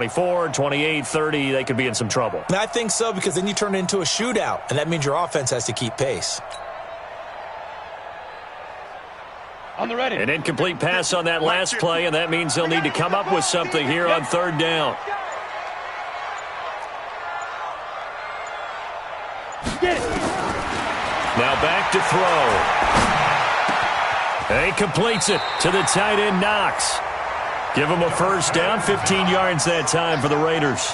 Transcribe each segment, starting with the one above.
24, 28, 30, they could be in some trouble. I think so, because then you turn it into a shootout, and that means your offense has to keep pace. On the ready. An incomplete pass on that last play, and that means they'll need to come up with something here on third down. Now back to throw. And he completes it to the tight end, Knox. Give him a first down, 15 yards that time for the Raiders.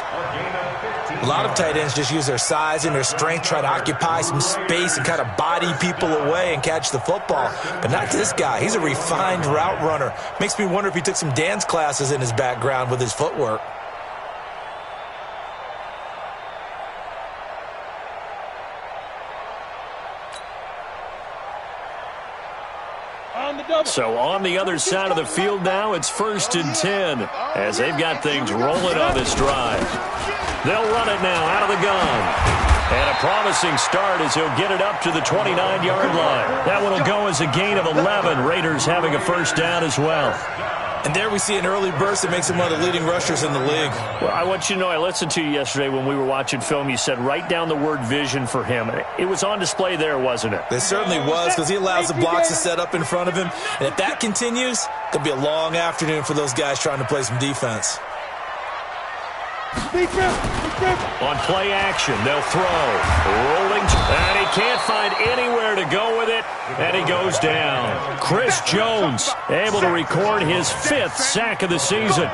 A lot of tight ends just use their size and their strength, try to occupy some space and kind of body people away and catch the football. But not this guy. He's a refined route runner. Makes me wonder if he took some dance classes in his background with his footwork. So on the other side of the field now, it's 1st and 10 as they've got things rolling on this drive. They'll run it now out of the gun. And a promising start as he'll get it up to the 29-yard line. That one will go as a gain of 11. Raiders having a first down as well. And there we see an early burst that makes him one of the leading rushers in the league. Well, I want you to know, I listened to you yesterday when we were watching film. You said write down the word vision for him. It was on display there, wasn't it? It certainly was, because he allows the blocks to set up in front of him. And if that continues, it could be a long afternoon for those guys trying to play some defense. On play action, they'll throw. Rolling, and he can't find anywhere to go with it, and he goes down. Chris Jones able to record his 5th sack of the season.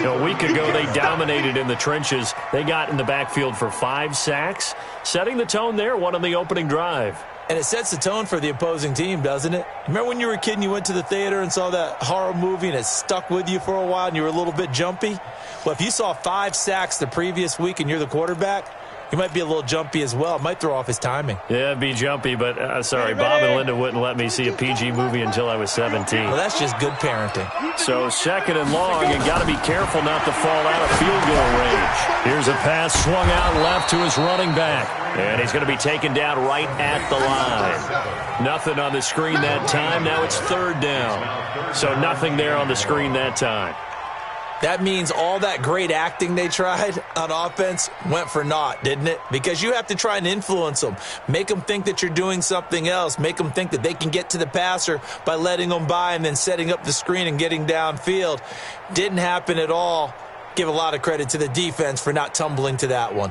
A week ago, they dominated in the trenches. They got in the backfield for 5 sacks, setting the tone there, one on the opening drive. And it sets the tone for the opposing team, doesn't it? Remember when you were a kid and you went to the theater and saw that horror movie and it stuck with you for a while and you were a little bit jumpy? Well, if you saw 5 sacks the previous week and you're the quarterback, you might be a little jumpy as well. It might throw off his timing. Yeah, it'd be jumpy, but sorry, Bob and Linda wouldn't let me see a PG movie until I was 17. Well, that's just good parenting. So 2nd and long, and got to be careful not to fall out of field goal range. Here's a pass swung out left to his running back. And he's going to be taken down right at the line. Nothing on the screen that time. Now it's 3rd down. So nothing there on the screen that time. That means all that great acting they tried on offense went for naught, didn't it? Because you have to try and influence them. Make them think that you're doing something else. Make them think that they can get to the passer by letting them by and then setting up the screen and getting downfield. Didn't happen at all. Give a lot of credit to the defense for not tumbling to that one.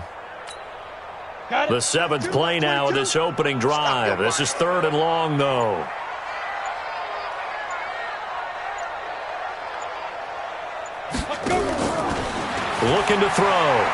The 7th play now of this opening drive. This is 3rd and long, though. Looking to throw.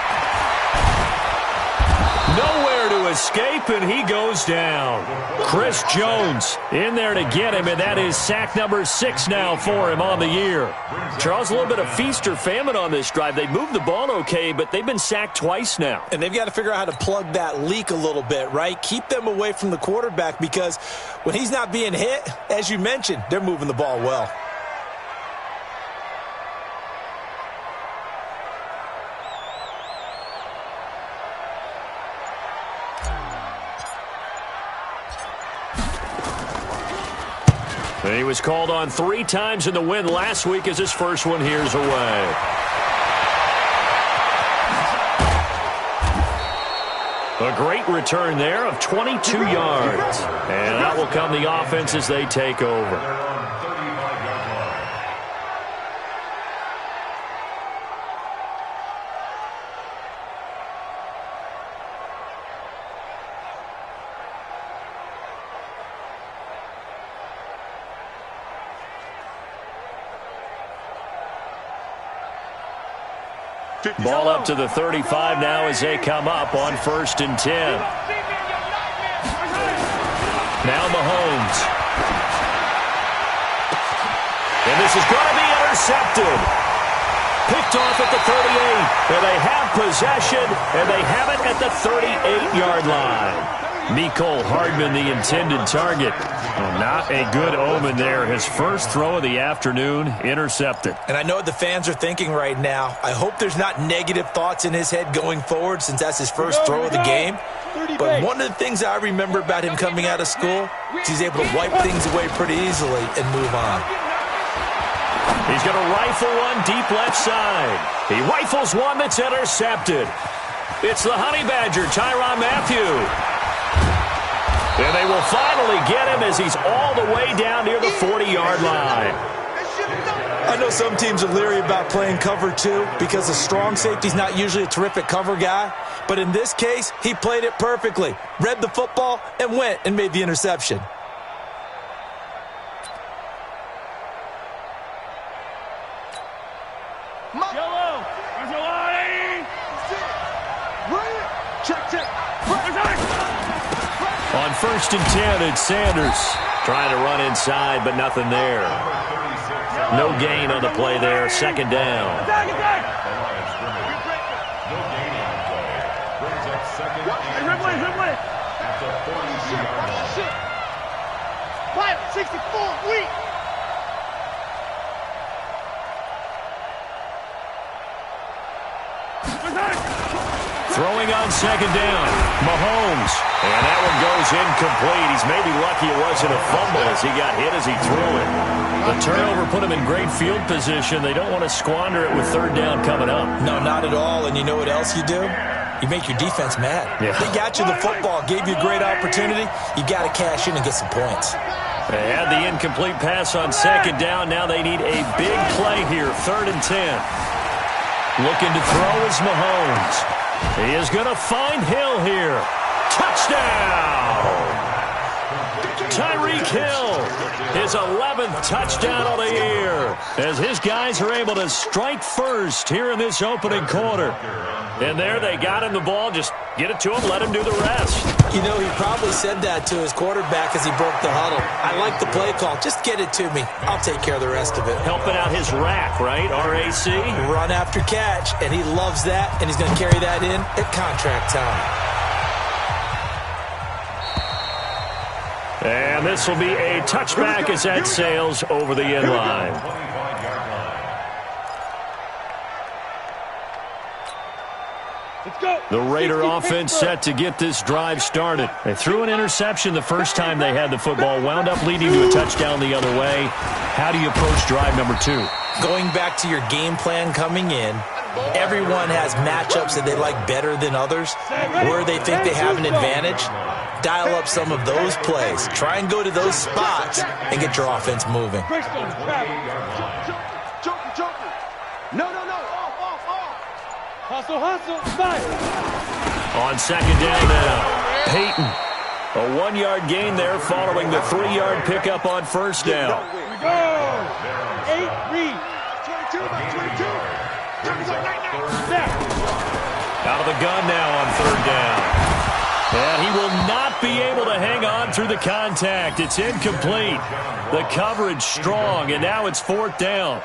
Nowhere to escape, and he goes down. Chris Jones in there to get him, and that is sack number 6 now for him on the year. Charles, a little bit of feast or famine on this drive. They moved the ball okay, but they've been sacked twice now. And they've got to figure out how to plug that leak a little bit, right? Keep them away from the quarterback, because when he's not being hit, as you mentioned, they're moving the ball well. He was called on 3 times in the win last week as his first one here's away. A great return there of 22 yards. And that will come the offense as they take over. Ball up to the 35 now as they come up on 1st and 10. Now Mahomes. And this is going to be intercepted. Picked off at the 38. And they have possession, and they have it at the 38-yard line. Mecole Hardman, the intended target. Well, not a good omen there. His first throw of the afternoon, intercepted. And I know what the fans are thinking right now. I hope there's not negative thoughts in his head going forward, since that's his first throw of the game. But one of the things I remember about him coming out of school is he's able to wipe things away pretty easily and move on. He's going to rifle one deep left side. He rifles one that's intercepted. It's the Honey Badger, Tyrann Mathieu. And they will finally get him as he's all the way down near the 40-yard line. I know some teams are leery about playing cover 2 because a strong safety's not usually a terrific cover guy. But in this case, he played it perfectly, read the football, and went and made the interception. Yellow. There's a line. Check. On 1st and 10, it's Sanders. Trying to run inside, but nothing there. No gain on the play there. 2nd down. Attack. 64, weak. Throwing on 2nd down, Mahomes. And that one goes incomplete. He's maybe lucky it wasn't a fumble as he got hit as he threw it. The turnover put him in great field position. They don't want to squander it with 3rd down coming up. No, not at all. And you know what else you do? You make your defense mad. Yeah. They got you the football, gave you a great opportunity. You got to cash in and get some points. They had the incomplete pass on 2nd down. Now they need a big play here, 3rd and 10. Looking to throw is Mahomes. He is going to find Hill here. Touchdown! Tyreek Hill, his 11th touchdown of the year, as his guys are able to strike first here in this opening quarter. And there they got him the ball. Just get it to him, let him do the rest. You know, he probably said that to his quarterback as he broke the huddle. I like the play call. Just get it to me. I'll take care of the rest of it. Helping out his rack, right? R-A-C? Run after catch, and he loves that, and he's going to carry that in at contract time. And this will be a touchback as that sails over the end line. The Raider offense set to get this drive started. They threw an interception the first time they had the football, wound up leading to a touchdown the other way. How do you approach drive number 2? Going back to your game plan coming in, everyone has matchups that they like better than others, where they think they have an advantage. Dial up some of those plays. Try and go to those spots and get your offense moving. No. Hustle. Fire. On 2nd down now, Peyton. A 1-yard gain there following the 3-yard pickup on 1st down. Here we go. 8, read. 22. Out of the gun now on 3rd down. And he will not be able to hang on through the contact. It's incomplete. The coverage strong, and now it's 4th down.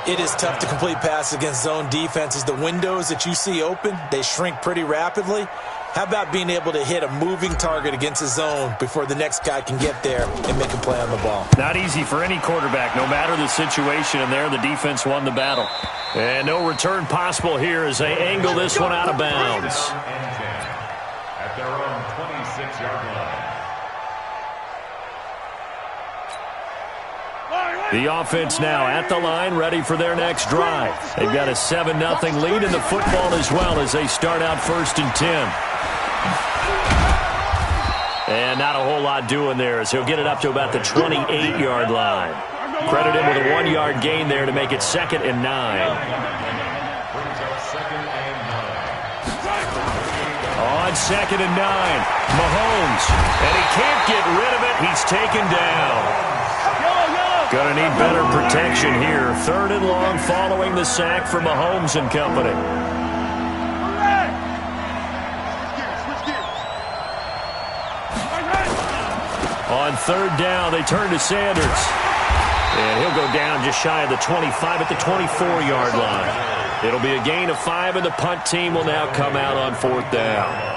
It is tough to complete passes against zone defenses. The windows that you see open, they shrink pretty rapidly. How about being able to hit a moving target against a zone before the next guy can get there and make a play on the ball? Not easy for any quarterback, no matter the situation, and there the defense won the battle. And no return possible here as they angle this one out of bounds. At their own 26-yard line. The offense now at the line, ready for their next drive. They've got a 7-0 lead in the football as well as they start out 1st and 10. And not a whole lot doing there as he'll get it up to about the 28-yard line. Credit him with a 1-yard gain there to make it 2nd and 9. On 2nd and 9, Mahomes, and he can't get rid of it. He's taken down. Going to need better protection here. 3rd and long following the sack for Mahomes and company. On 3rd down, they turn to Sanders. And he'll go down just shy of the 25 at the 24-yard line. It'll be a gain of 5, and the punt team will now come out on 4th down.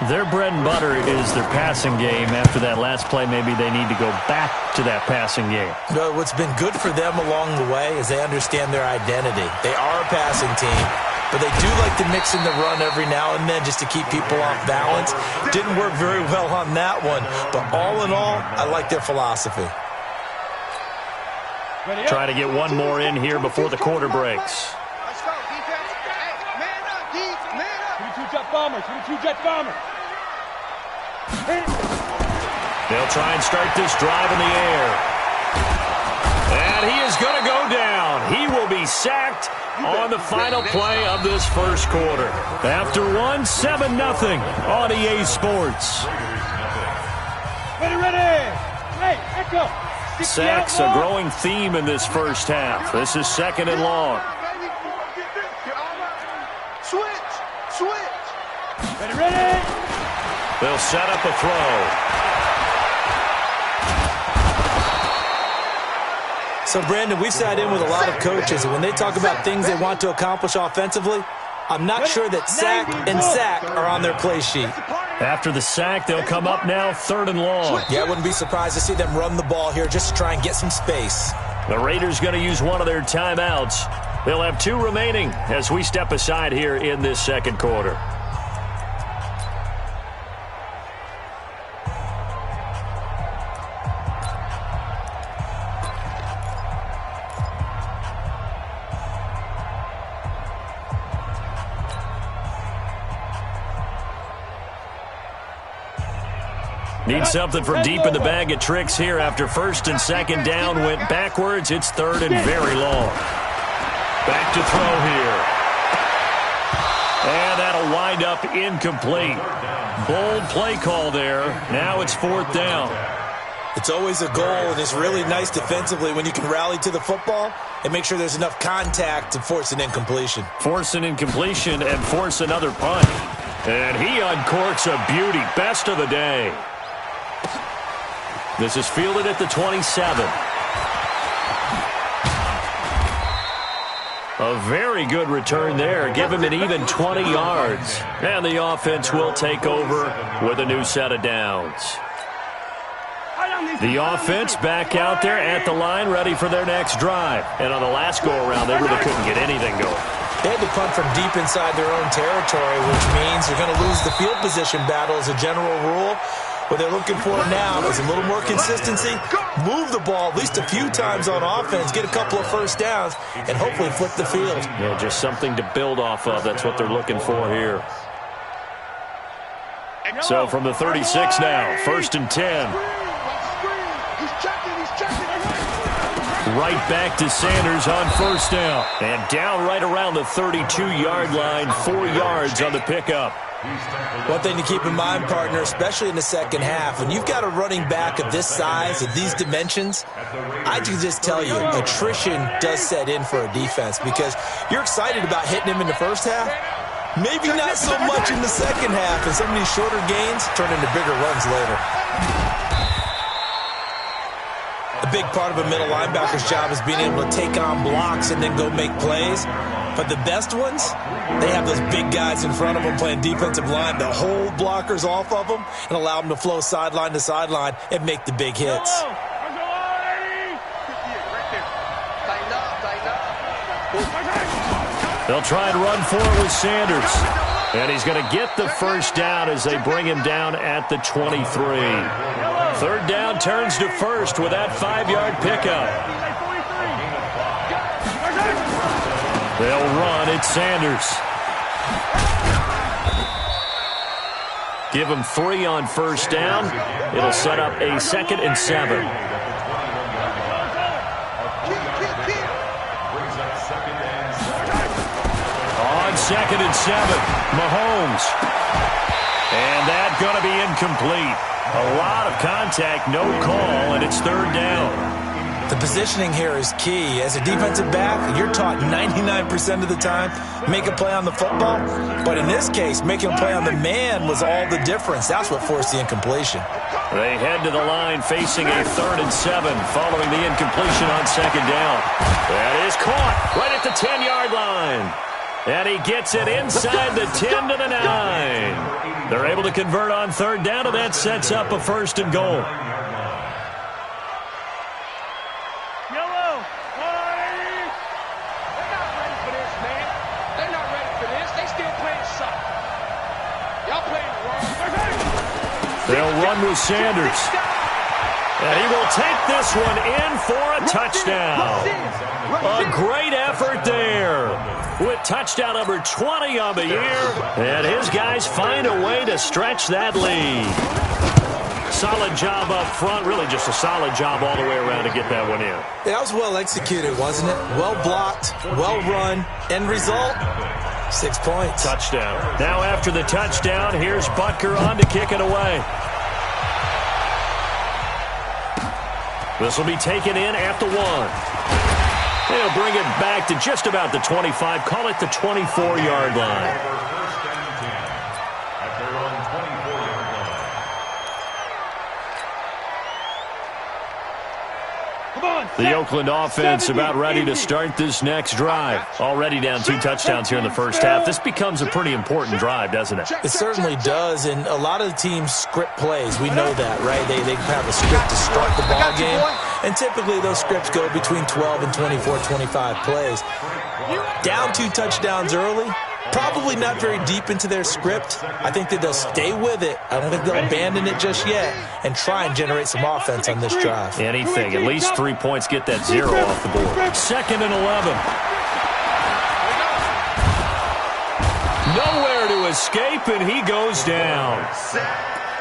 Their bread and butter is their passing game. After that last play, maybe they need to go back to that passing game. Well, what's been good for them along the way is they understand their identity. They are a passing team, but they do like to mix in the run every now and then just to keep people off balance. Didn't work very well on that one, but all in all, I like their philosophy. Trying to get one more in here before the quarter breaks. Let's go, defense. Hey, man up, deep, man up. 22 jet bomber, 22 jet bomber. They'll try and start this drive in the air. And he is going to go down. He will be sacked on the final play of this first quarter. After one, 7-0 on EA Sports. Ready. Hey, echo. Sacks a growing theme in this first half. This is 2nd and long. Switch. Ready. They'll set up a throw. So, Brandon, we've sat in with a lot of coaches, and when they talk about things they want to accomplish offensively, I'm not sure that sack and sack are on their play sheet. After the sack, they'll come up now 3rd and long. Yeah, I wouldn't be surprised to see them run the ball here just to try and get some space. The Raiders going to use one of their timeouts. They'll have 2 remaining as we step aside here in this second quarter. Need something from deep in the bag of tricks here after 1st and 2nd down went backwards. It's 3rd and very long. Back to throw here. And that'll wind up incomplete. Bold play call there. Now it's 4th down. It's always a goal, and it's really nice defensively when you can rally to the football and make sure there's enough contact to force an incompletion. Force an incompletion and force another punt. And he uncorks a beauty. Best of the day. This is fielded at the 27. A very good return there. Give him an even 20 yards. And the offense will take over with a new set of downs. The offense back out there at the line, ready for their next drive. And on the last go-around, they really couldn't get anything going. They had to punt from deep inside their own territory, which means you're going to lose the field position battle as a general rule. What they're looking for now is a little more consistency, move the ball at least a few times on offense, get a couple of first downs, and hopefully flip the field. Yeah, just something to build off of. That's what they're looking for here. So from the 36 now, 1st and 10. Right back to Sanders on 1st down. And down right around the 32-yard line, 4 yards on the pickup. One thing to keep in mind, partner, especially in the second half, when you've got a running back of this size, of these dimensions, I can just tell you, attrition does set in for a defense because you're excited about hitting him in the first half. Maybe not so much in the second half, and some of these shorter gains turn into bigger runs later. A big part of a middle linebacker's job is being able to take on blocks and then go make plays. But the best ones, they have those big guys in front of them playing defensive line that hold blockers off of them and allow them to flow sideline to sideline and make the big hits. They'll try and run for it with Sanders. And he's going to get the first down as they bring him down at the 23. 3rd down turns to 1st with that 5-yard pickup. They'll run. It's Sanders. Give him 3 on 1st down. It'll set up a 2nd and 7. On 2nd and 7, Mahomes. And that's going to be incomplete. A lot of contact, no call, and it's 3rd down. The positioning here is key. As a defensive back, you're taught 99% of the time, make a play on the football. But in this case, making a play on the man was all the difference. That's what forced the incompletion. They head to the line facing a 3rd and 7 following the incompletion on 2nd down. That is caught right at the 10-yard line. And he gets it inside the 10 to the 9. They're able to convert on 3rd down, and that sets up a 1st and goal. They'll run with Sanders. And he will take this one in for a touchdown. A great effort there with touchdown number 20 on the year. And his guys find a way to stretch that lead. Solid job up front. Really just a solid job all the way around to get that one in. That was well executed, wasn't it? Well blocked, well run. End result, 6 points. Touchdown. Now after the touchdown, here's Butker on to kick it away. This will be taken in at the 1. They'll bring it back to just about the 25. Call it the 24-yard line. First and 10 at their own 24-yard line. Come on, The Oakland offense about ready to start this next drive. Already down 2 touchdowns here in the first half. This becomes a pretty important drive, doesn't it? It certainly does, and a lot of the teams script plays. We know that, right? They have a script to start the ball game, and typically those scripts go between 12 and 24, 25 plays. Down 2 touchdowns early, probably not very deep into their script. I think that they'll stay with it. I don't think they'll abandon it just yet and try and generate some offense on this drive. Anything. At least 3 points, get that 0 off the board. 2nd and 11. Nowhere to escape, and he goes down.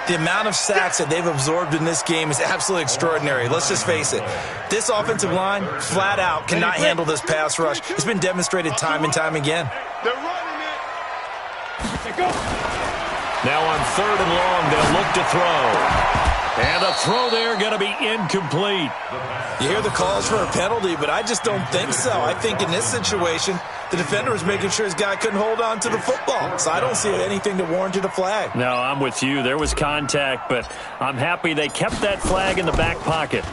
The amount of sacks that they've absorbed in this game is absolutely extraordinary. Let's just face it. This offensive line, flat out, cannot handle this pass rush. It's been demonstrated time and time again. They're running it. Now on 3rd and long, they'll look to throw. And the throw there going to be incomplete. You hear the calls for a penalty, but I just don't think so. I think in this situation, the defender was making sure his guy couldn't hold on to the football. So I don't see anything that warranted a flag. No, I'm with you. There was contact, but I'm happy they kept that flag in the back pocket.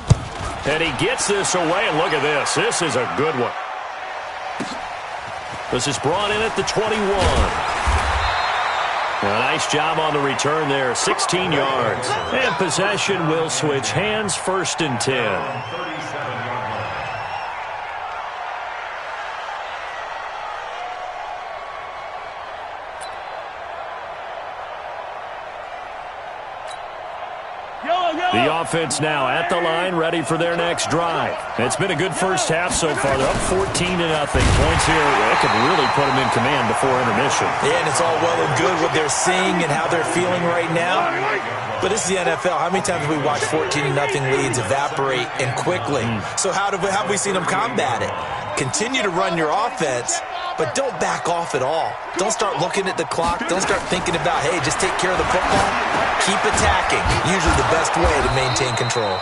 And he gets this away, and look at this. This is a good one. This is brought in at the 21. A nice job on the return there, 16 yards. And possession will switch hands, 1st and 10. 37-yard line. The offense now at the line, ready for their next drive. It's been a good first half so far. They're up 14-0. Points here, it could really put them in command before intermission. Yeah, and it's all well and good what they're seeing and how they're feeling right now. But this is the NFL. How many times have we watched 14-0 leads evaporate and quickly? So how have we seen them combat it? Continue to run your offense, but don't back off at all. Don't start looking at the clock. Don't start thinking about, hey, just take care of the football. Keep attacking. Usually the best way to maintain control.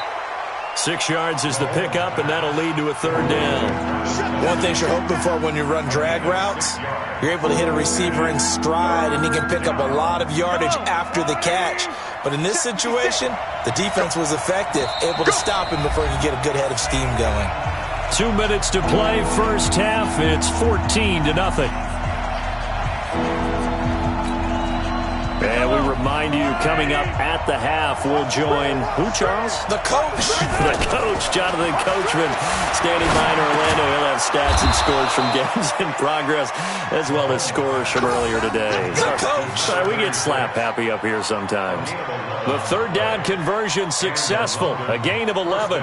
6 yards is the pickup, and that'll lead to a 3rd down. One thing you're hoping for when you run drag routes, you're able to hit a receiver in stride, and he can pick up a lot of yardage after the catch. But in this situation, the defense was effective, able to stop him before he could get a good head of steam going. 2 minutes to play, first half. It's 14-0. And we remind you, coming up at the half, we'll join who, Charles? The coach. The coach, Jonathan Coachman, standing by in Orlando. He'll have stats and scores from games in progress, as well as scores from earlier today. The coach. Sorry, we get slap happy up here sometimes. The 3rd down conversion successful. A gain of 11.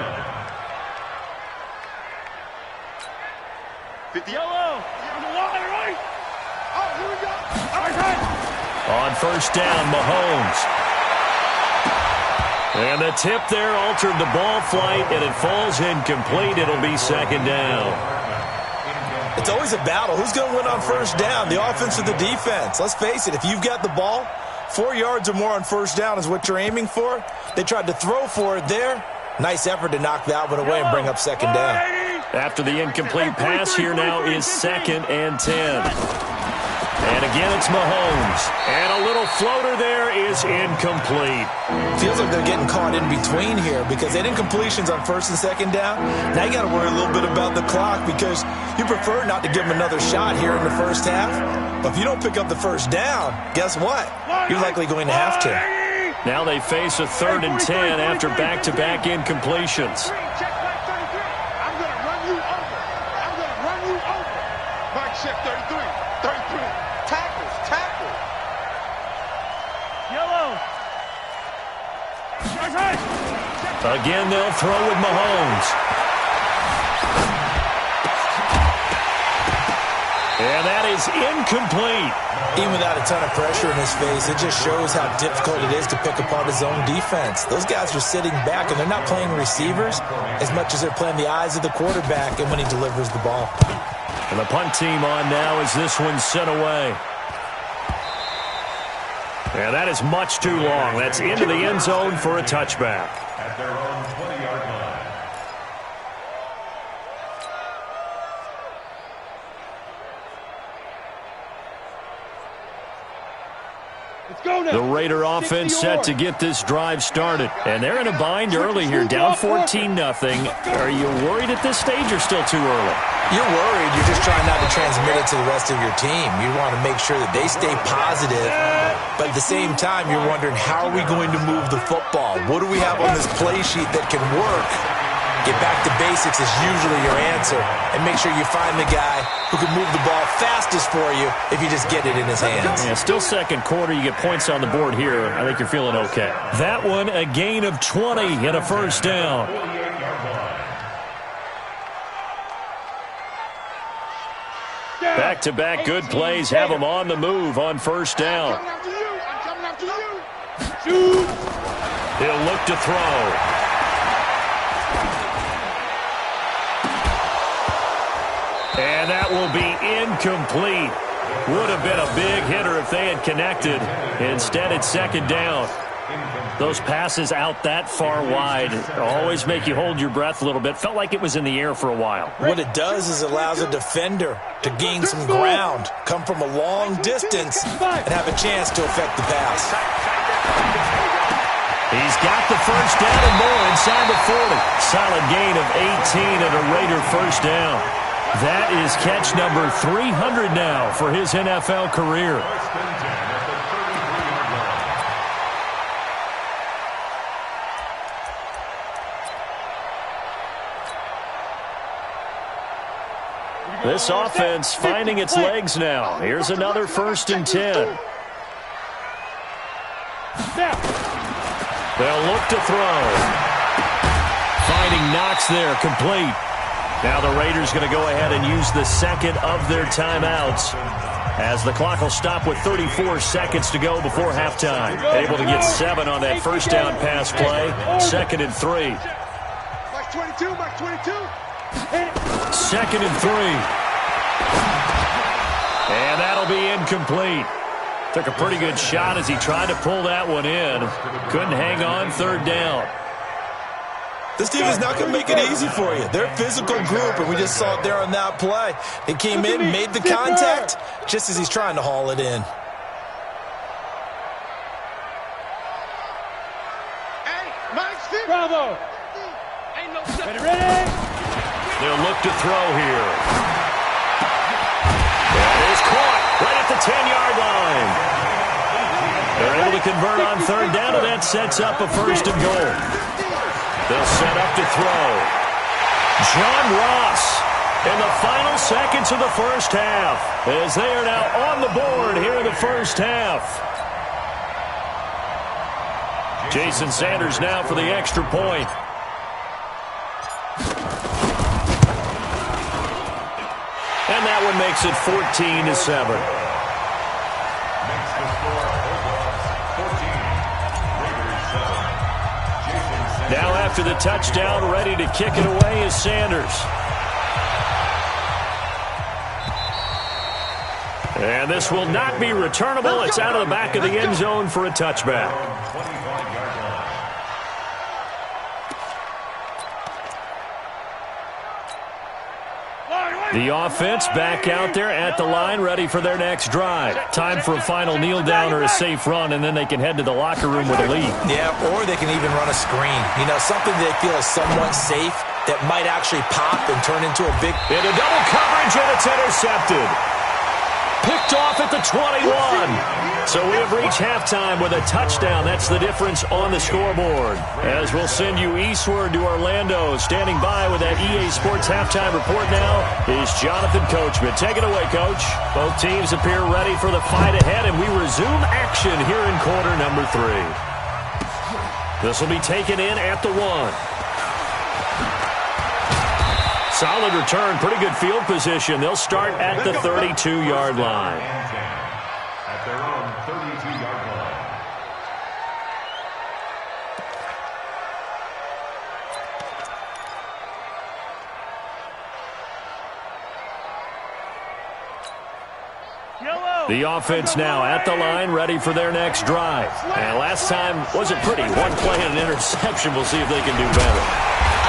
50 yellow. On the line, right? Oh, here we go. All right. On 1st down, Mahomes. And the tip there altered the ball flight, and it falls incomplete. It'll be 2nd down. It's always a battle. Who's going to win on 1st down, the offense or the defense? Let's face it, if you've got the ball, 4 yards or more on 1st down is what you're aiming for. They tried to throw for it there. Nice effort to knock that one away and bring up 2nd down. After the incomplete pass, here now is 2nd and 10. And again, it's Mahomes. And a little floater there is incomplete. Feels like they're getting caught in between here because they didn't completions on 1st and 2nd down. Now you got to worry a little bit about the clock because you prefer not to give them another shot here in the first half. But if you don't pick up the 1st down, guess what? You're likely going to have to. Now they face a 3rd and 10 after back-to-back incompletions. Check back 33. I'm going to run you over. I'm going to run you over. Mike check 33. 33. Tackle. Yellow. Check Again, they'll throw with Mahomes. And that is incomplete. Even without a ton of pressure in his face, it just shows how difficult it is to pick apart his own defense. Those guys are sitting back, and they're not playing receivers as much as they're playing the eyes of the quarterback and when he delivers the ball. And the punt team on now as this one's sent away. And that is much too long. That's into the end zone for a touchback. At their own 20-yard line. The Raider offense set to get this drive started. And they're in a bind early here, down 14-0. Are you worried at this stage or still too early? You're worried. You're just trying not to transmit it to the rest of your team. You want to make sure that they stay positive. But at the same time, you're wondering, how are we going to move the football? What do we have on this play sheet that can work? Get back to basics is usually your answer. And make sure you find the guy who can move the ball fastest for you if you just get it in his hands. Yeah, still second quarter. You get points on the board here. I think you're feeling okay. That one, a gain of 20 and a first down. Back-to-back good plays have them on the move on first down. He'll look to throw. And that will be incomplete. Would have been a big hitter if they had connected. Instead, it's second down. Those passes out that far wide always make you hold your breath a little bit. Felt like it was in the air for a while. What it does is it allows a defender to gain some ground, come from a long distance, and have a chance to affect the pass. He's got the first down and more inside the 40. Solid gain of 18 and a Raider first down. That is catch number 300 now for his NFL career. This offense finding its legs now. Here's another 1st and 10. They'll look to throw. Finding Knox there, complete. Now the Raiders going to go ahead and use the second of their timeouts as the clock will stop with 34 seconds to go before halftime. Able to get 7 on that first down pass play. 2nd and 3. Mike 22, Mike 22. 2nd and 3. And that'll be incomplete. Took a pretty good shot as he tried to pull that one in. Couldn't hang on, 3rd down. This team is not going to make it easy for you. They're a physical group, and we just saw it there on that play. They came in, made the contact, just as he's trying to haul it in. Hey, Mike, Bravo. Ready? They'll look to throw here. That is caught right at the 10-yard line. They're able to convert on 3rd down, and that sets up a 1st and goal. They'll set up to throw. John Ross in the final seconds of the first half as they are now on the board here in the first half. Jason Sanders now for the extra point. And that one makes it 14-7. Makes the score Now after the touchdown, ready to kick it away is Sanders. And this will not be returnable. It's out of the back of the end zone for a touchback. The offense back out there at the line, ready for their next drive. Time for a final kneel down or a safe run, and then they can head to the locker room with a lead. Yeah, or they can even run a screen. You know, something they feel is somewhat safe that might actually pop and turn into a big... Into double coverage, and it's intercepted. Picked off at the 21. So we have reached halftime with a touchdown. That's the difference on the scoreboard. As we'll send you eastward to Orlando. Standing by with that EA Sports halftime report now is Jonathan Coachman. Take it away, Coach. Both teams appear ready for the fight ahead, and we resume action here in quarter number 3. This will be taken in at the 1. Solid return, pretty good field position. They'll start at the 32-yard line. At their own 32-yard line. The offense now at the line, ready for their next drive. And last time wasn't pretty. One play and an interception. We'll see if they can do better.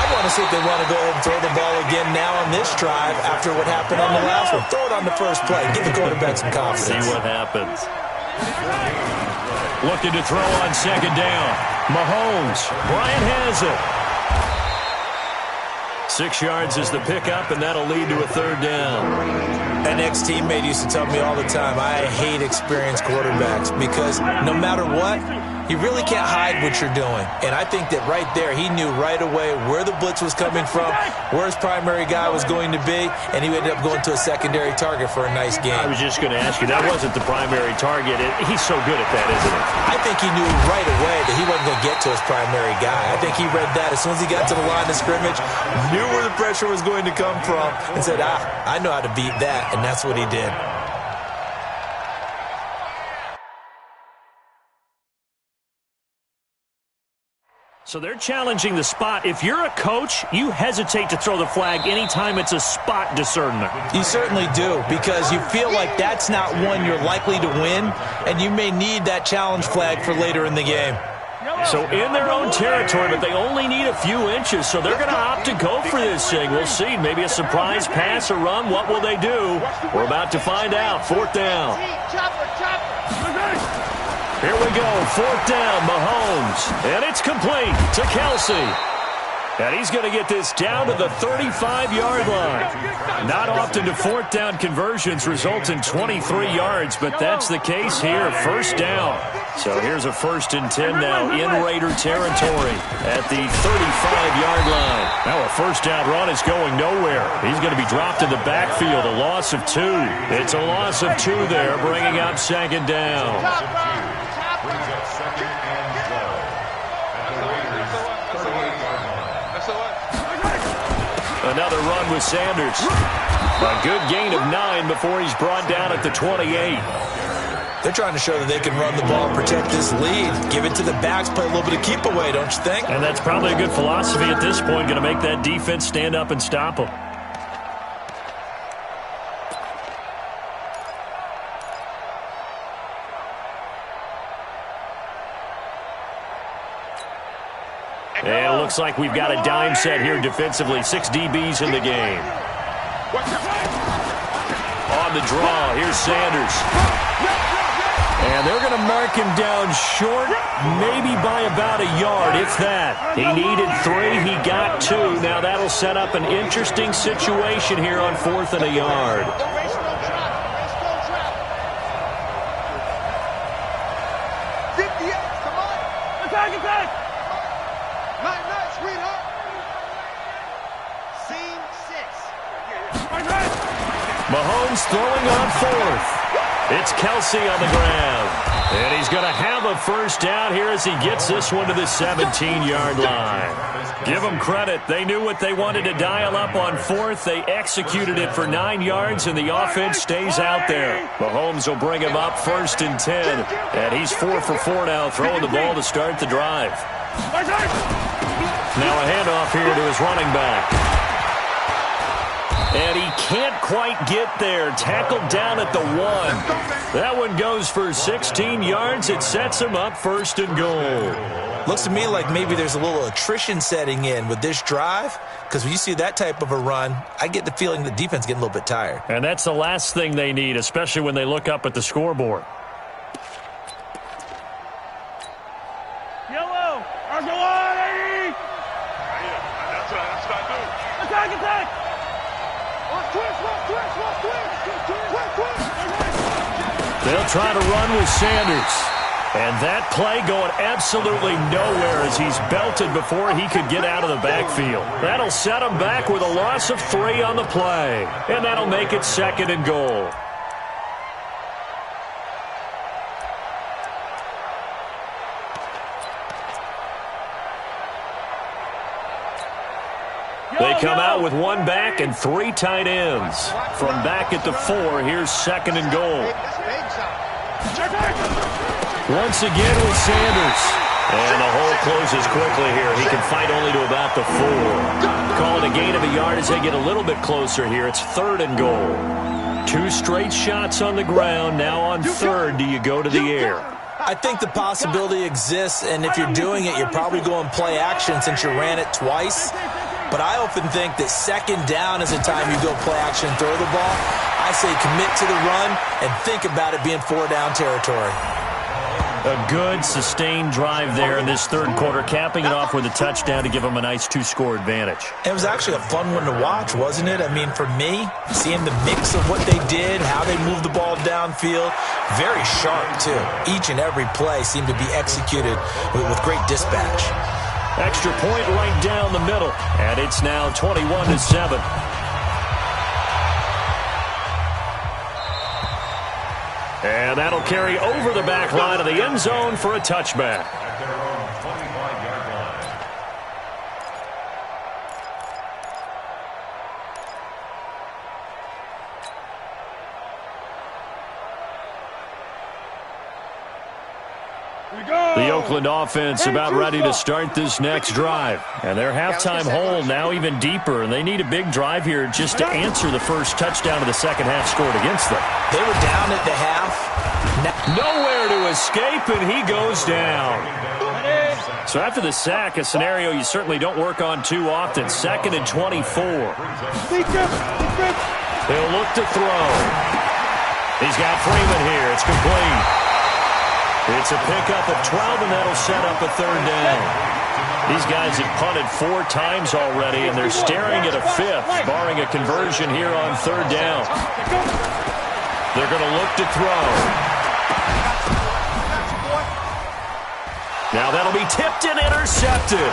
I want to see if they want to go ahead and throw the ball again now on this drive after what happened on the last one. Throw it on the first play. Give the quarterback some confidence. See what happens. Looking to throw on second down. Mahomes. Bryant has it. 6 yards is the pickup, and that'll lead to a third down. An ex-teammate used to tell me all the time, I hate experienced quarterbacks because no matter what, you really can't hide what you're doing. And I think that right there, he knew right away where the blitz was coming from, where his primary guy was going to be, and he ended up going to a secondary target for a nice game. I was just going to ask you, that wasn't the primary target. He's so good at that, isn't he? I think he knew right away that he wasn't going to get to his primary guy. I think he read that as soon as he got to the line of scrimmage, knew where the pressure was going to come from, and said, I know how to beat that, and that's what he did. So they're challenging the spot. If you're a coach, you hesitate to throw the flag anytime it's a spot discernment. You certainly do, because you feel like that's not one you're likely to win, and you may need that challenge flag for later in the game. So in their own territory, but they only need a few inches, so they're going to opt to go for this thing. We'll see. Maybe a surprise pass or run. What will they do? We're about to find out. 4th down. Here we go, 4th down, Mahomes. And it's complete to Kelsey. And he's going to get this down to the 35-yard line. Not often do 4th down conversions result in 23 yards, but that's the case here, 1st down. So here's a 1st and 10 now in Raider territory at the 35-yard line. Now a 1st down run is going nowhere. He's going to be dropped in the backfield, a loss of 2. It's a loss of 2 there, bringing up 2nd down. Brings up 2nd and 12. At the Raiders' 38-yard line. Another run with Sanders. A good gain of 9 before he's brought down at the 28. They're trying to show that they can run the ball and protect this lead. Give it to the backs, play a little bit of keep away, don't you think? And that's probably a good philosophy at this point, going to make that defense stand up and stop them. And it looks like we've got a dime set here defensively. 6 DBs in the game. On the draw, here's Sanders. And they're going to mark him down short, maybe by about a yard, if that. He needed 3, he got 2. Now that'll set up an interesting situation here on 4th and a yard. Mahomes throwing on 4th. It's Kelsey on the ground. And he's going to have a 1st down here as he gets this one to the 17-yard line. Give them credit. They knew what they wanted to dial up on 4th. They executed it for 9 yards, and the offense stays out there. Mahomes will bring him up 1st and 10. And he's 4 for 4 now, throwing the ball to start the drive. Now a handoff here to his running back. And he can't quite get there. Tackled down at the 1. That one goes for 16 yards. It sets him up 1st and goal. Looks to me like maybe there's a little attrition setting in with this drive, because when you see that type of a run, I get the feeling the defense is getting a little bit tired. And that's the last thing they need, especially when they look up at the scoreboard. Yellow, Argolani! That's what I do. Attack! They'll try to run with Sanders. And that play going absolutely nowhere as he's belted before he could get out of the backfield. That'll set him back with a loss of 3 on the play. And that'll make it 2nd and goal. They come out with one back and three tight ends. From back at the 4, here's 2nd and goal. Once again with Sanders. And the hole closes quickly here. He can fight only to about the 4. Call it a gain of a yard as they get a little bit closer here. It's 3rd and goal. 2 straight shots on the ground. Now on 3rd, do you go to the air? I think the possibility exists, and if you're doing it, you're probably going play action since you ran it twice. But I often think that 2nd down is the time you go play action and throw the ball. I say commit to the run and think about it being 4-down territory. A good, sustained drive there in this 3rd quarter, capping it off with a touchdown to give them a nice 2-score advantage. It was actually a fun one to watch, wasn't it? I mean, for me, seeing the mix of what they did, how they moved the ball downfield, very sharp, too. Each and every play seemed to be executed with great dispatch. Extra point right down the middle, and it's now 21-7. And that'll carry over the back line of the end zone for a touchback. At their own 25-yard line. The Oakland offense about ready to start this next drive. And their halftime hole now even deeper, and they need a big drive here just to answer the first touchdown of the second half scored against them. They were down at the half. Nowhere to escape, and he goes down. So after the sack, a scenario you certainly don't work on too often. 2nd and 24. He'll look to throw. He's got Freeman here. It's complete. It's a pickup of 12, and that'll set up a 3rd down. These guys have punted 4 times already, and they're staring at a 5th, barring a conversion here on 3rd down. They're going to look to throw. Now that'll be tipped and intercepted.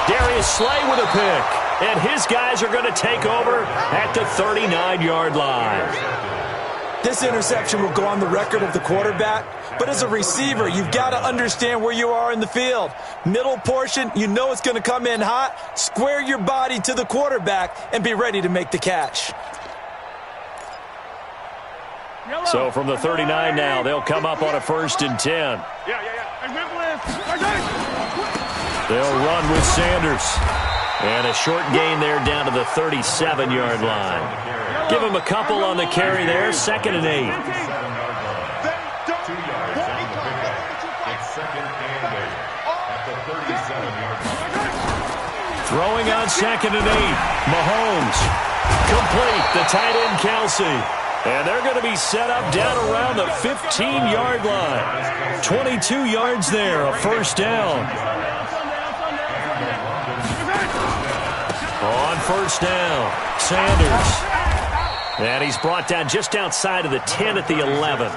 Darius Slay with a pick, and his guys are going to take over at the 39-yard line. This interception will go on the record of the quarterback, but as a receiver, you've got to understand where you are in the field. Middle portion, you know it's going to come in hot. Square your body to the quarterback and be ready to make the catch. So from the 39 now, they'll come up on a 1st and 10. They'll run with Sanders. And a short gain there down to the 37-yard line. Give him a couple on the carry there. 2nd and 8. 2 yards down the pickup. It's 2nd and 8 at the 37-yard line. Throwing on 2nd and 8. Mahomes. Complete. The tight end, Kelsey. And they're going to be set up down around the 15-yard line. 22 yards there. A 1st down. On 1st down, Sanders. And he's brought down just outside of the 10 at the 11.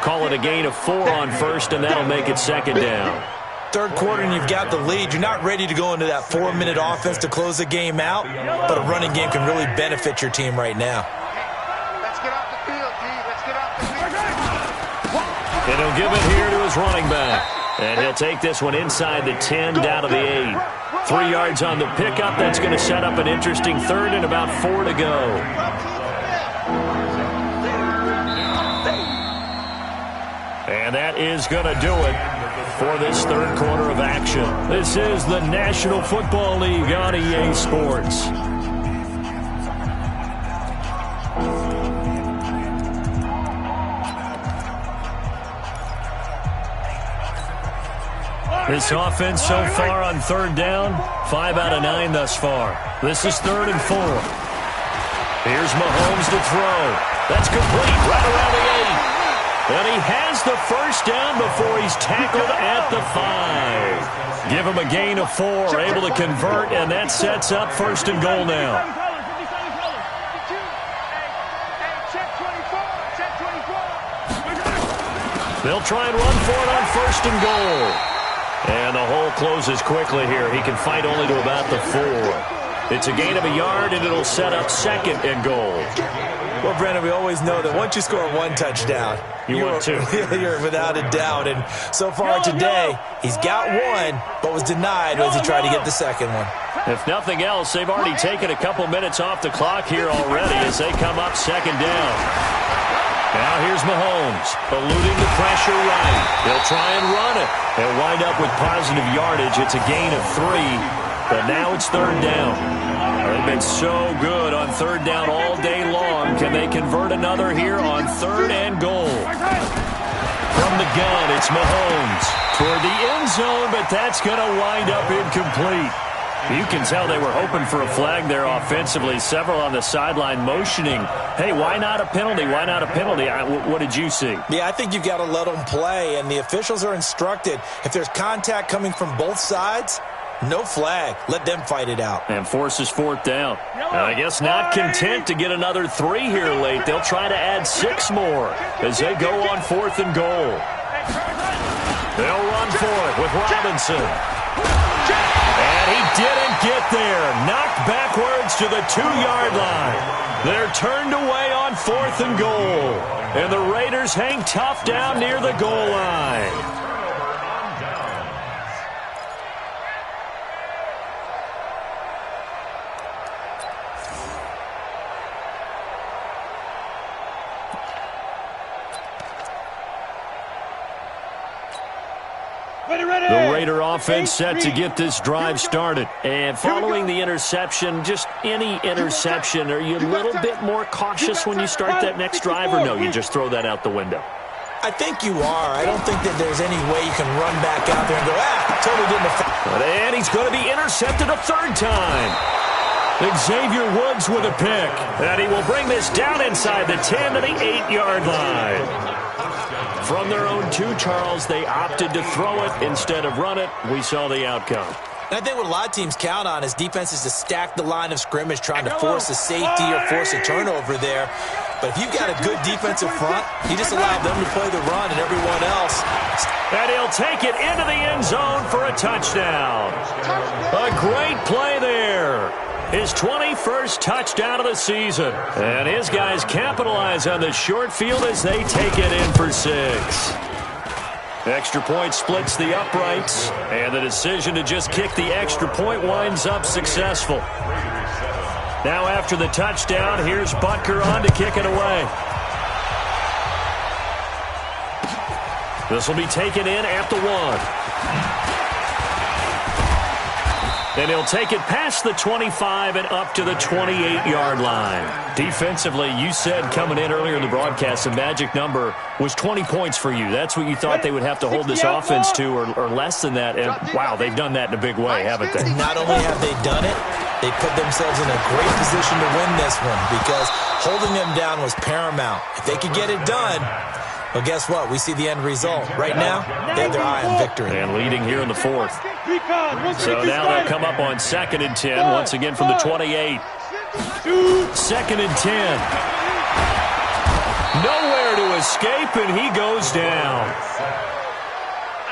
Call it a gain of 4 on 1st, and that'll make it 2nd down. 3rd quarter, and you've got the lead. You're not ready to go into that 4-minute offense to close the game out, but a running game can really benefit your team right now. Let's get off the field, G. Let's get off the field. And he'll give it here to his running back. And he'll take this one inside the 10 down to the 8. 3 yards on the pickup. That's going to set up an interesting 3rd and about 4 to go. And that is going to do it for this 3rd quarter of action. This is the National Football League on EA Sports. This offense so far on 3rd down, 5 out of 9 thus far. This is 3rd and 4. Here's Mahomes to throw. That's complete right around the 8. And he has the 1st down before he's tackled at the 5. Give him a gain of 4, able to convert, and that sets up 1st and goal now. They'll try and run for it on 1st and goal. And the hole closes quickly here. He can fight only to about the 4. It's a gain of a yard, and it'll set up 2nd and goal. Well, Brandon, we always know that once you score one touchdown, you're without a doubt. And so far today, he's got one, but was denied as he tried to get the second one. If nothing else, they've already taken a couple minutes off the clock here already as they come up second down. Now here's Mahomes, eluding the pressure right. He'll try and run it. They'll wind up with positive yardage. It's a gain of 3, but now it's third down. They've been so good on third down all day long. Can they convert another here on third and goal? From the gun, it's Mahomes toward the end zone, but that's going to wind up incomplete. You can tell they were hoping for a flag there offensively. Several on the sideline motioning, hey, why not a penalty? Why not a penalty? What did you see? Yeah, I think you got to let them play, and the officials are instructed. If there's contact coming from both sides, no flag. Let them fight it out. And forces fourth down. I guess not content to get another 3 here late. They'll try to add 6 more as they go on fourth and goal. They'll run for it with Robinson. And he didn't get there. Knocked backwards to the 2-yard line. They're turned away on fourth and goal. And the Raiders hang tough down near the goal line. The Raider offense set to get this drive started. And following the interception, just any interception, are you a little bit more cautious when you start that next drive, or no, you just throw that out the window? I think you are. I don't think that there's any way you can run back out there and go, totally didn't affect. And he's going to be intercepted a third time. Xavier Woods with a pick. And he will bring this down inside the 10 to the 8-yard line. From their own 2, Charles, they opted to throw it instead of run it. We saw the outcome. And I think what a lot of teams count on is defenses to stack the line of scrimmage, trying to force a safety or force a turnover there. But if you've got a good defensive front, you just allow them to play the run and everyone else. And he'll take it into the end zone for a touchdown. A great play there. His 21st touchdown of the season. And his guys capitalize on the short field as they take it in for 6. Extra point splits the uprights, and the decision to just kick the extra point winds up successful. Now after the touchdown, here's Butker on to kick it away. This will be taken in at the 1. And he'll take it past the 25 and up to the 28-yard line. Defensively, you said coming in earlier in the broadcast, the magic number was 20 points for you. That's what you thought they would have to hold this offense to, or less than that. And, wow, they've done that in a big way, haven't they? Not only have they done it, they put themselves in a great position to win this one because holding them down was paramount. If they could get it done, well, guess what? We see the end result. Right now, they have their eye on victory. And leading here in the 4th. So now they'll come up on 2nd and 10, once again from the 28. 2nd and 10. Nowhere to escape, and he goes down.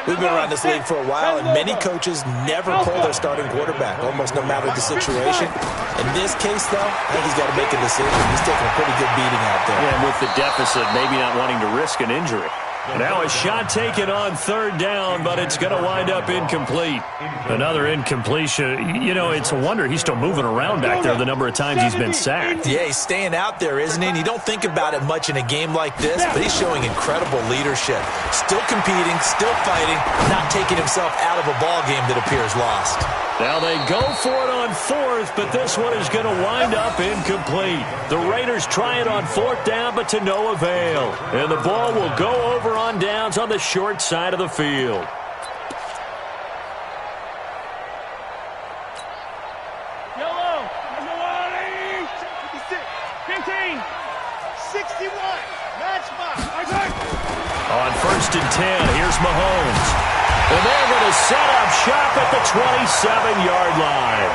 We've been around this league for a while, and many coaches never pull their starting quarterback, almost no matter the situation. In this case, though, I think he's got to make a decision. He's taking a pretty good beating out there. Yeah, and with the deficit, maybe not wanting to risk an injury. Now a shot taken on 3rd down, but it's going to wind up incomplete. Another incompletion. You know, it's a wonder he's still moving around back there the number of times he's been sacked. Yeah, he's staying out there, isn't he? And you don't think about it much in a game like this, but he's showing incredible leadership. Still competing, still fighting, not taking himself out of a ball game that appears lost. Now they go for it on 4th, but this one is going to wind up incomplete. The Raiders try it on 4th down, but to no avail. And the ball will go over on downs on the short side of the field. Yellow, number 1, 15, 61, match mark. On 1st and 10, here's Mahomes. And they're going to set up shop at the 27-yard line.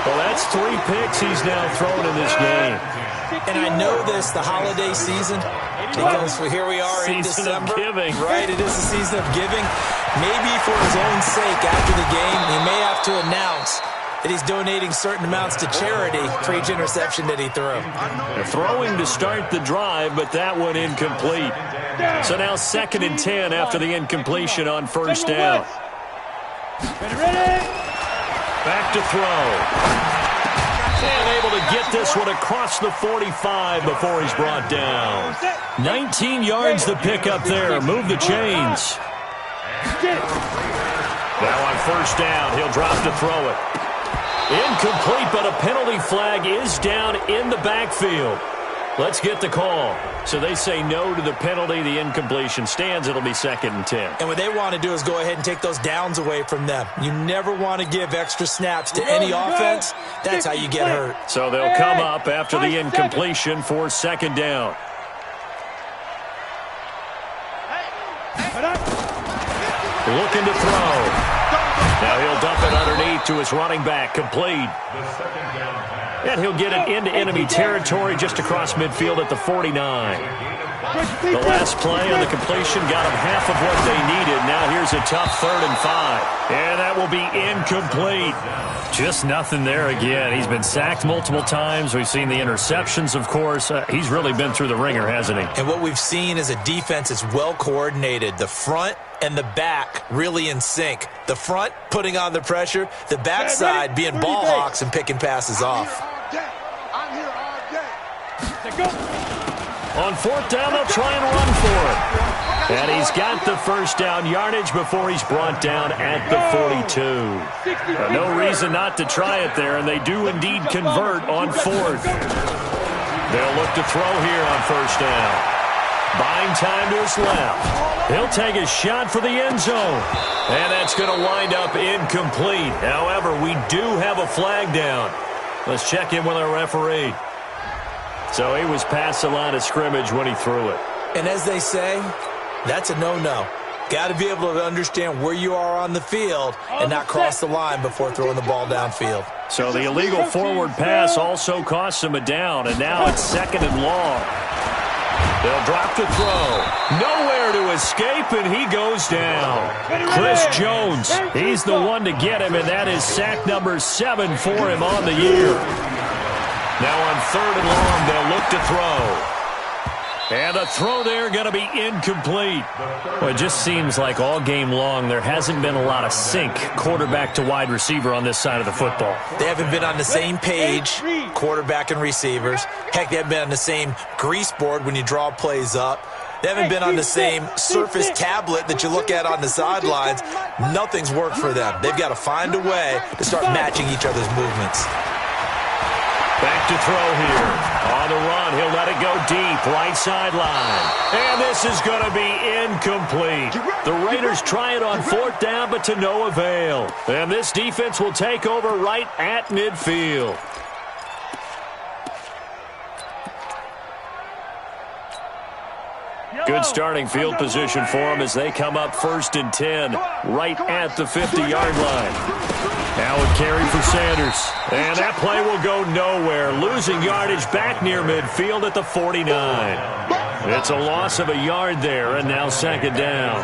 Well, that's 3 picks he's now thrown in this game. And I know this, the holiday season, because here we are in December. Season of giving. Right, it is the season of giving. Maybe for his own sake after the game, he may have to announce that he's donating certain amounts to charity for each interception that he threw. Throwing to start the drive, but that one incomplete. So now 2nd and 10 after the incompletion on first down. Back to throw. And able to get this one across the 45 before he's brought down. 19 yards to pick up there. Move the chains. Now on first down, he'll drop to throw it. Incomplete, but a penalty flag is down in the backfield. Let's get the call. So they say no to the penalty. The incompletion stands. It'll be 2nd and 10. And what they want to do is go ahead and take those downs away from them. You never want to give extra snaps to any offense. That's how you get hurt. So they'll come up after the incompletion for 2nd down. Looking to throw. Now he'll dump it underneath to his running back. Complete. And he'll get it into enemy territory just across midfield at the 49. The last play on the completion got him half of what they needed. Now here's a tough 3rd and 5. And that will be incomplete. Just nothing there again. He's been sacked multiple times. We've seen the interceptions, of course. He's really been through the ringer, hasn't he? And what we've seen is a defense that's well coordinated. The front and the back really in sync. The front putting on the pressure. The backside being ball hawks and picking passes off. I'm here all day. On 4th down, they'll try and run for it. And he's got the first down yardage before he's brought down at the 42. No reason not to try it there, and they do indeed convert on 4th. They'll look to throw here on first down. Buying time to his left. He'll take a shot for the end zone. And that's going to wind up incomplete. However, we do have a flag down. Let's check in with our referee. So he was past the line of scrimmage when he threw it. And as they say, that's a no-no. Got to be able to understand where you are on the field and not cross the line before throwing the ball downfield. So the illegal forward pass also costs him a down, and now it's 2nd and long. They'll drop the throw. Nowhere to escape, and he goes down. Chris Jones, he's the one to get him, and that is sack number 7 for him on the year. Now on 3rd and long, they'll look to throw. And the throw there going to be incomplete. Well, it just seems like all game long there hasn't been a lot of sync quarterback to wide receiver on this side of the football. They haven't been on the same page, quarterback and receivers. Heck, they haven't been on the same grease board when you draw plays up. They haven't been on the same Surface tablet that you look at on the sidelines. Nothing's worked for them. They've got to find a way to start matching each other's movements. Back to throw here. On the run, he'll let it go deep, right sideline. And this is going to be incomplete. The Raiders try it on 4th down, but to no avail. And this defense will take over right at midfield. Good starting field position for them as they come up 1st and 10, right at the 50-yard line. Now a carry for Sanders. And that play will go nowhere. Losing yardage back near midfield at the 49. It's a loss of a yard there, and now 2nd down.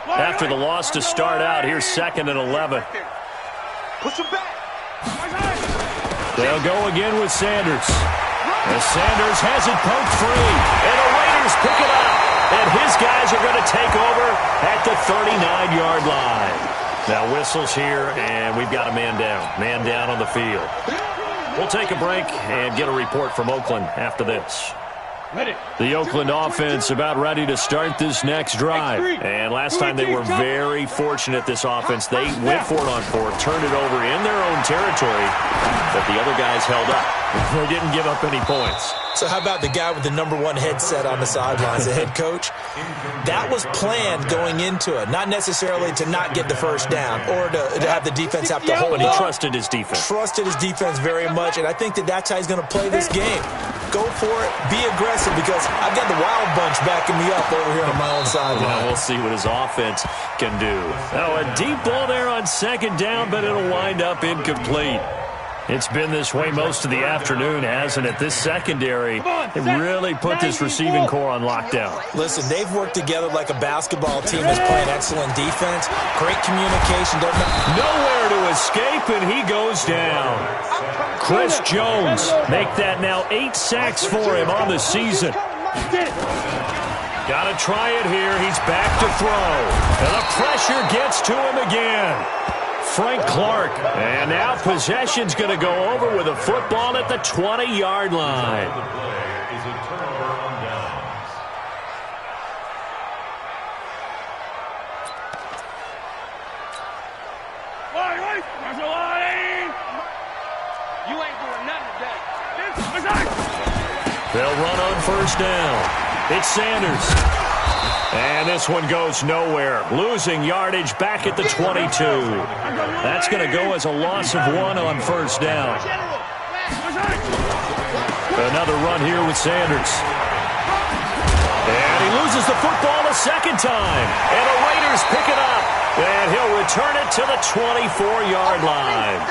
After the loss to start out, here's 2nd and 11. Push him back. They'll go again with Sanders. As Sanders has it poked free. And the Raiders pick it up. And his guys are going to take over at the 39-yard line. Now whistles here, and we've got a man down. Man down on the field. We'll take a break and get a report from Oakland after this. The Oakland offense about ready to start this next drive. And last time they were very fortunate, this offense. They went for it on 4th, turned it over in their own territory, but the other guys held up. They didn't give up any points. So how about the guy with the number 1 headset on the sidelines, the head coach? That was planned going into it, not necessarily to not get the first down or to have the defense have to hold But he up. trusted his defense. Trusted his defense very much, and I think that's how he's going to play this game. Go for it, be aggressive, because I've got the wild bunch backing me up over here on my own sideline. Now we'll see what his offense can do. Now a deep ball there on 2nd down, but it'll wind up incomplete. It's been this way most of the afternoon, hasn't it? This secondary, they really put this receiving core on lockdown. Listen, they've worked together like a basketball team that's playing excellent defense. Great communication. Nowhere to escape, and he goes down. Chris Jones, make that now 8 sacks for him on the season. Got to try it here. He's back to throw. And the pressure gets to him again. Frank Clark. And now possession's going to go over with a football at the 20-yard line. The play is a turnover on downs. You ain't doing nothing today. They'll run on first down. It's Sanders. And this one goes nowhere. Losing yardage back at the 22. That's going to go as a loss of 1 on first down. Another run here with Sanders. And he loses the football a second time. And the Raiders pick it up. And he'll return it to the 24-yard line.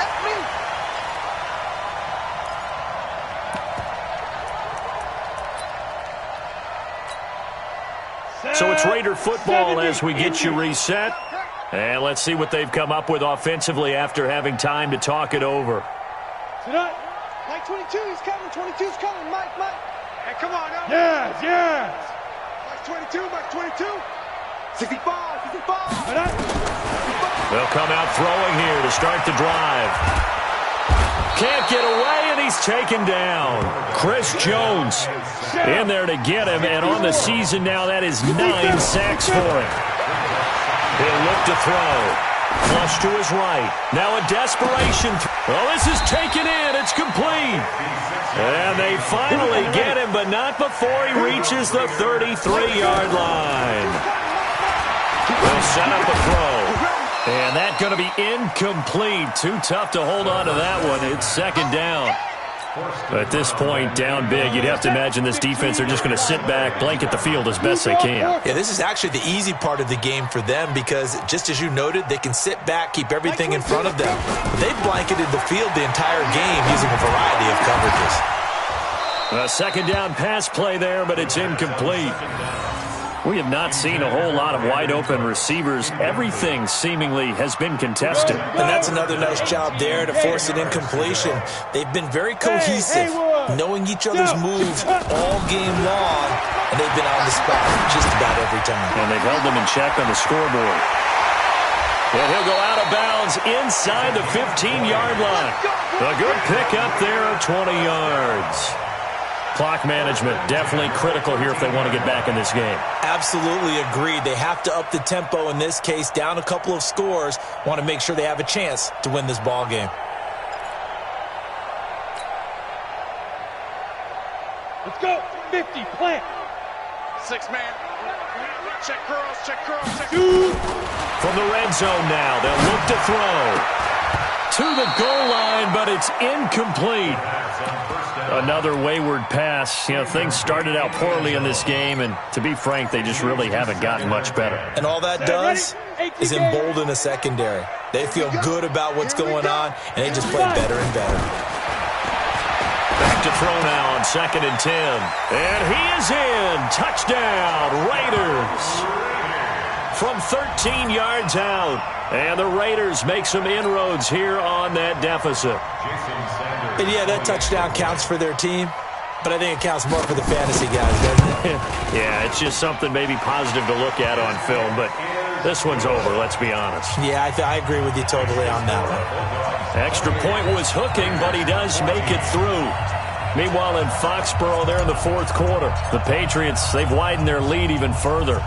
So it's Raider football as we get you reset. And let's see what they've come up with offensively after having time to talk it over. Mike 22 is coming. 22's coming. Mike. Hey, come on now. Yes. Mike 22. 65. They'll come out throwing here to start the drive. Can't get away, and he's taken down. Chris Jones in there to get him, and on the season now, that is 9 sacks for him. He'll look to throw. Flush to his right. Now a desperation. This is taken in. It's complete. And they finally get him, but not before he reaches the 33-yard line. They'll set up a throw. And that's going to be incomplete. Too tough to hold on to that one. It's second down. At this point, down big, you'd have to imagine this defense are just going to sit back, blanket the field as best they can. Yeah, this is actually the easy part of the game for them because, just as you noted, they can sit back, keep everything in front of them. They've blanketed the field the entire game using a variety of coverages. A second down pass play there, but it's incomplete. We have not seen a whole lot of wide-open receivers. Everything seemingly has been contested. And that's another nice job there to force an incompletion. They've been very cohesive, knowing each other's moves all game long, and they've been on the spot just about every time. And they've held them in check on the scoreboard. And he'll go out of bounds inside the 15-yard line. A good pickup there of 20 yards. Clock management definitely critical here if they want to get back in this game. Absolutely agreed. They have to up the tempo in this case, down a couple of scores. Want to make sure they have a chance to win this ball game. Let's go. 50, plant. 6 man. Check curls. From the red zone now, they'll look to throw. To the goal line, but it's incomplete. Another wayward pass. Things started out poorly in this game, and to be frank, they just really haven't gotten much better. And all that does is embolden a secondary. They feel good about what's going on, and they just play better and better. Back to throw now on 2nd and 10. And he is in. Touchdown, Raiders. From 13 yards out. And the Raiders make some inroads here on that deficit. And yeah, that touchdown counts for their team, but I think it counts more for the fantasy guys, doesn't it? Yeah, it's just something maybe positive to look at on film, but this one's over, let's be honest. Yeah, I agree with you totally on that one. Extra point was hooking, but he does make it through. Meanwhile, in Foxborough, they're in the 4th quarter. The Patriots, they've widened their lead even further.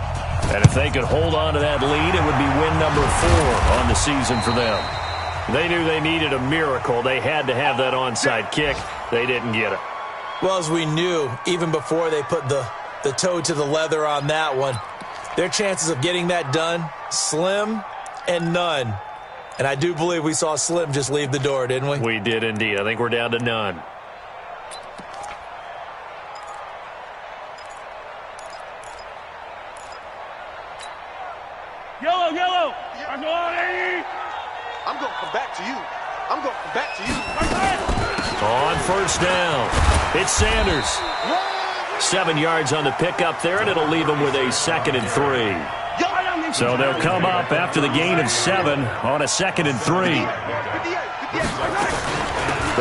And if they could hold on to that lead, it would be win number 4 on the season for them. They knew they needed a miracle. They had to have that onside kick. They didn't get it. Well, as we knew, even before they put the toe to the leather on that one, their chances of getting that done, slim and none. And I do believe we saw Slim just leave the door, didn't we? We did indeed. I think we're down to none. I'm going to come back to you. first down. It's Sanders. 7 yards on the pickup there, and it'll leave him with a 2nd and 3. So they'll come up after the gain of 7 on a 2nd and 3.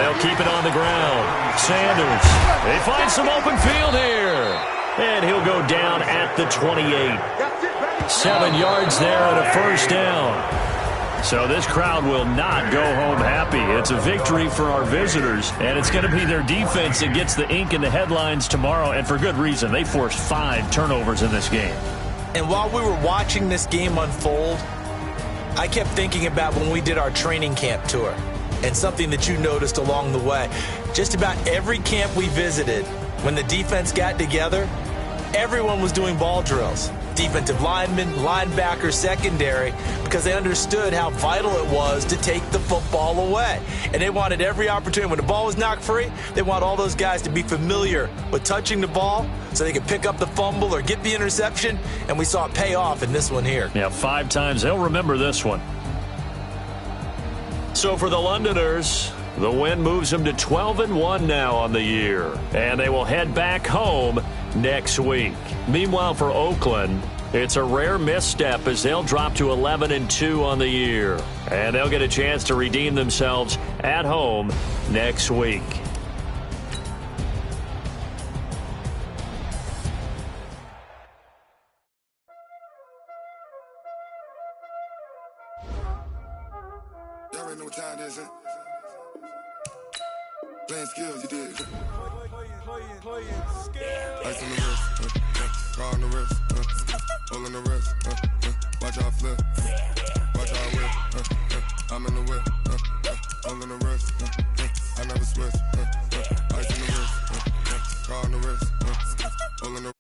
They'll keep it on the ground. Sanders. They find some open field here. And he'll go down at the 28. 7 yards there and a first down. So this crowd will not go home happy. It's a victory for our visitors, and it's going to be their defense that gets the ink in the headlines tomorrow, and for good reason. They forced 5 turnovers in this game. And while we were watching this game unfold, I kept thinking about when we did our training camp tour and something that you noticed along the way. Just about every camp we visited, when the defense got together, everyone was doing ball drills. Defensive linemen, linebackers, secondary, because they understood how vital it was to take the football away. And they wanted every opportunity. When the ball was knocked free, they want all those guys to be familiar with touching the ball so they could pick up the fumble or get the interception, and we saw it pay off in this one here. Yeah, 5 times. They'll remember this one. So for the Londoners, the win moves them to 12-1 now on the year, and they will head back home next week. Meanwhile, for Oakland, it's a rare misstep as they'll drop to 11-2 on the year, and they'll get a chance to redeem themselves at home next week. Y'all already know what time it is, huh? Playing skills, you did. Ice on the wrist, car on the wrist, hole in the wrist, watch out flip, watch out whip, I'm in the whip, hole in the wrist, I never switch, ice on the wrist, car on the wrist, hole in the